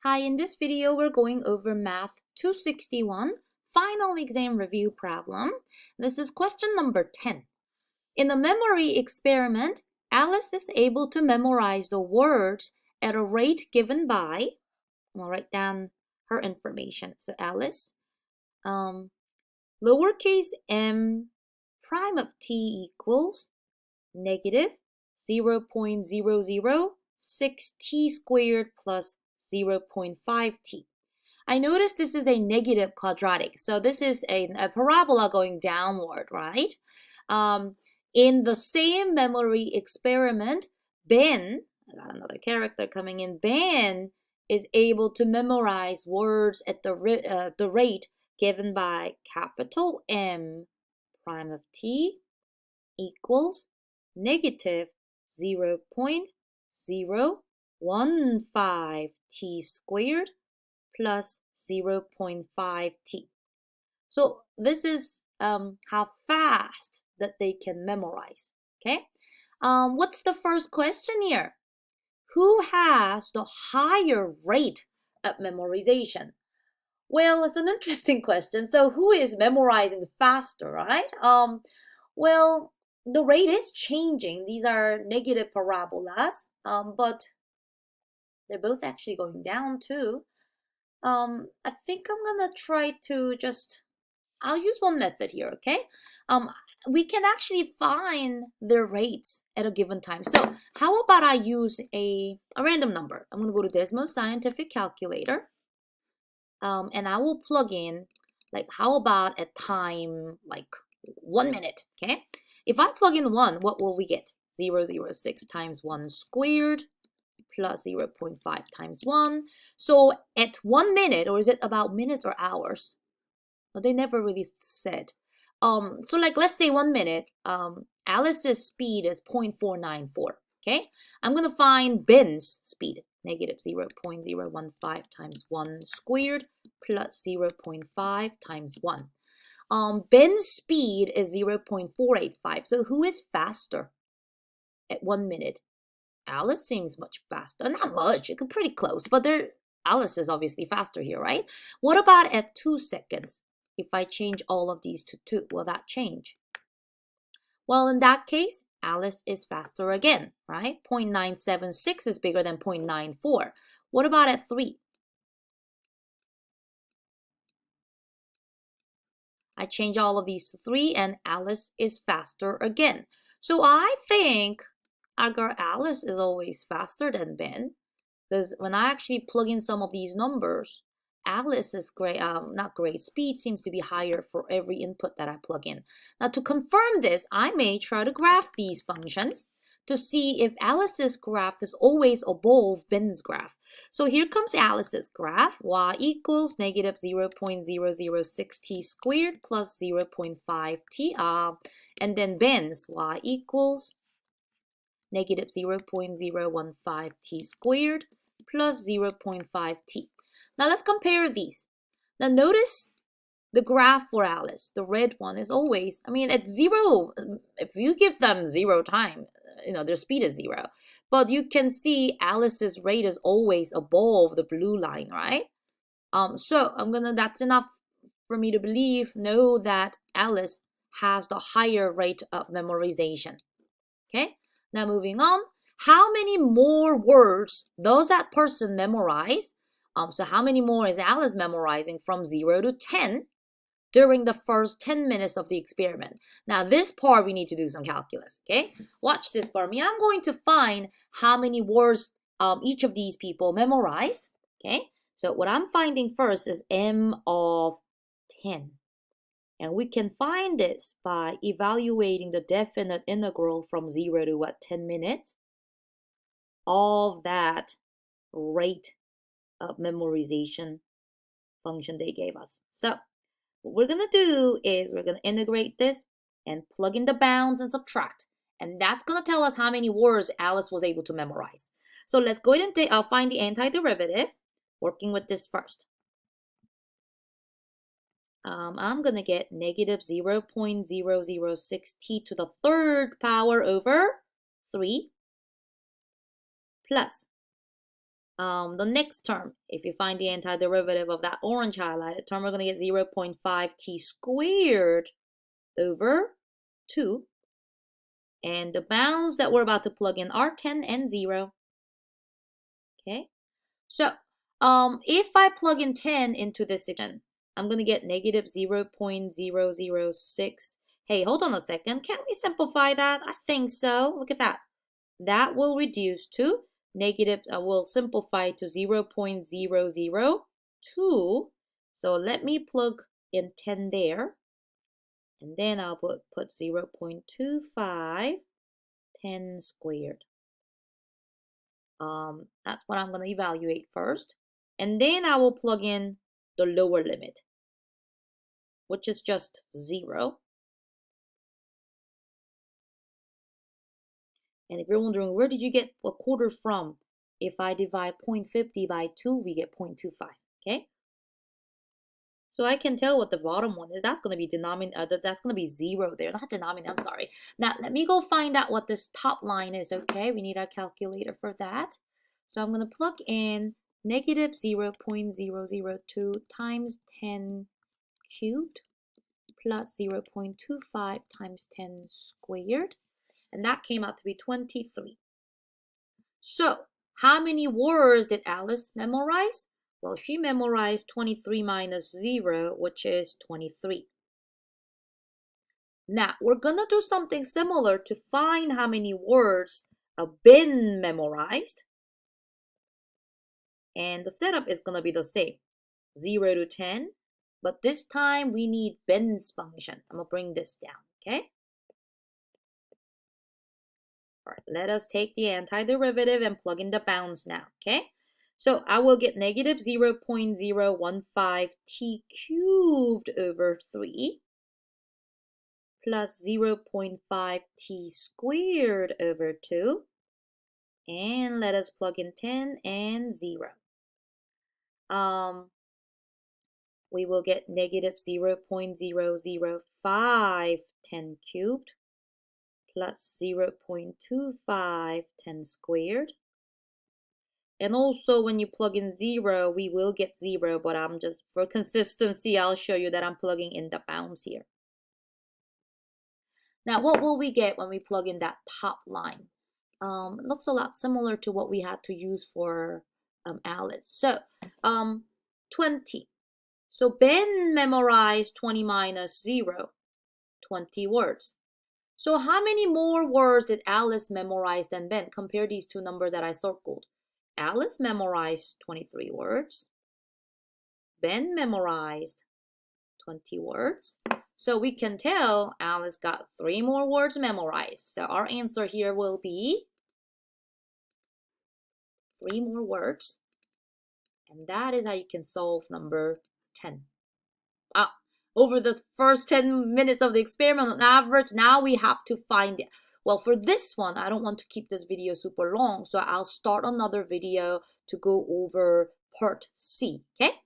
Hi, in this video, we're going over Math 261, Final Exam Review Problem. This is question number 10. In a memory experiment, Alice is able to memorize the words at a rate given by, I'll write down her information. So Alice, lowercase m prime of t equals negative 0.006t squared plus 0.5t. I notice this is a negative quadratic, so this is a parabola going downward, right? In the same memory experiment, Ben, I got another character coming in, Ben is able to memorize words at the rate given by capital M prime of t equals negative 0.015 t squared plus 0.5 t. So this is how fast that they can memorize. Okay. What's the first question here? Who has the higher rate of memorization? Well, it's an interesting question. So who is memorizing faster, right? Well, the rate is changing. These are negative parabolas, but they're both actually going down too. I think I'm gonna try to I'll use one method here, okay? We can actually find their rates at a given time. So how about I use a random number? I'm gonna go to Desmos Scientific Calculator, and I will plug in, like, how about at time, like 1 minute, okay? If I plug in 1, what will we get? 0.006 times 1 squared plus 0.5 times 1. So at 1 minute, or is it about minutes or hours? Well, they never really said. So like, let's say 1 minute, Alice's speed is 0.494, okay? I'm gonna find Ben's speed, negative 0.015 times 1 squared plus 0.5 times 1. Ben's speed is 0.485, so who is faster at 1 minute? Alice seems much faster. Not much, it's pretty close, but Alice is obviously faster here, right? What about at 2 seconds? If I change all of these to 2, will that change? Well, in that case, Alice is faster again, right? 0.976 is bigger than 0.94. What about at 3? I change all of these to 3 and Alice is faster again. So I think our girl Alice is always faster than Ben, because when I actually plug in some of these numbers, Alice's speed seems to be higher for every input that I plug in. Now to confirm this, I may try to graph these functions to see if Alice's graph is always above Ben's graph. So here comes Alice's graph, y equals negative 0.006t squared plus 0.5t, and then Ben's y equals negative 0.015t squared plus 0.5t. Now let's compare these. Now notice the graph for Alice. The red one is always, at 0, if you give them 0 time, their speed is 0. But you can see Alice's rate is always above the blue line, right? So that's enough for me to know that Alice has the higher rate of memorization. Okay, now moving on. How many more words does that person memorize? So how many more is Alice memorizing from 0 to 10 during the first 10 minutes of the experiment? Now this part we need to do some calculus, okay? Watch this for me. I'm going to find how many words each of these people memorized, okay? So what I'm finding first is m of 10. And we can find this by evaluating the definite integral from 0 to 10 minutes of that rate of memorization function they gave us. So what we're going to do is we're going to integrate this and plug in the bounds and subtract. And that's going to tell us how many words Alice was able to memorize. So let's go ahead and find the antiderivative, working with this first. I'm going to get negative 0.006t to the third power over 3 plus The next term, if you find the antiderivative of that orange highlighted term, we're going to get 0.5t squared over 2. And the bounds that we're about to plug in are 10 and 0. Okay, so if I plug in 10 into this equation, I'm going to get negative 0.006. Hey, hold on a second. Can't we simplify that? I think so. Look at that. That will reduce to negative, will simplify to 0.002. So let me plug in 10 there. And then I'll put 0.25, 10 squared. That's what I'm going to evaluate first. And then I will plug in the lower limit, which is just 0. And if you're wondering, where did you get a quarter from? If I divide 0.50 by 2, we get 0.25, okay? So I can tell what the bottom one is. That's going to be denominator, that's going to be 0 there, not denominator, I'm sorry. Now, let me go find out what this top line is, okay? We need our calculator for that. So I'm going to plug in negative 0.002 times 10 cubed plus 0.25 times 10 squared. And that came out to be 23. So, how many words did Alice memorize? Well, she memorized 23 minus 0, which is 23. Now, we're going to do something similar to find how many words have been memorized. And the setup is going to be the same, 0 to 10. But this time, we need Ben's function. I'm going to bring this down, okay? All right, let us take the antiderivative and plug in the bounds now, okay? So I will get negative 0.015t cubed over 3 plus 0.5t squared over 2. And let us plug in 10 and 0. We will get negative 0.005 10 cubed plus 0.25 10 squared. And also when you plug in 0, we will get 0, but I'm just, for consistency, I'll show you that I'm plugging in the bounds here. Now, what will we get when we plug in that top line? It looks a lot similar to what we had to use for Alice. So, 20. So Ben memorized 20 minus 0, 20 words. So how many more words did Alice memorize than Ben? Compare these two numbers that I circled. Alice memorized 23 words. Ben memorized 20 words. So we can tell Alice got 3 more words memorized. So our answer here will be 3 more words. And that is how you can solve number 10. Over the first 10 minutes of the experiment on average, now we have to find it. Well, for this one, I don't want to keep this video super long, so I'll start another video to go over part C, okay?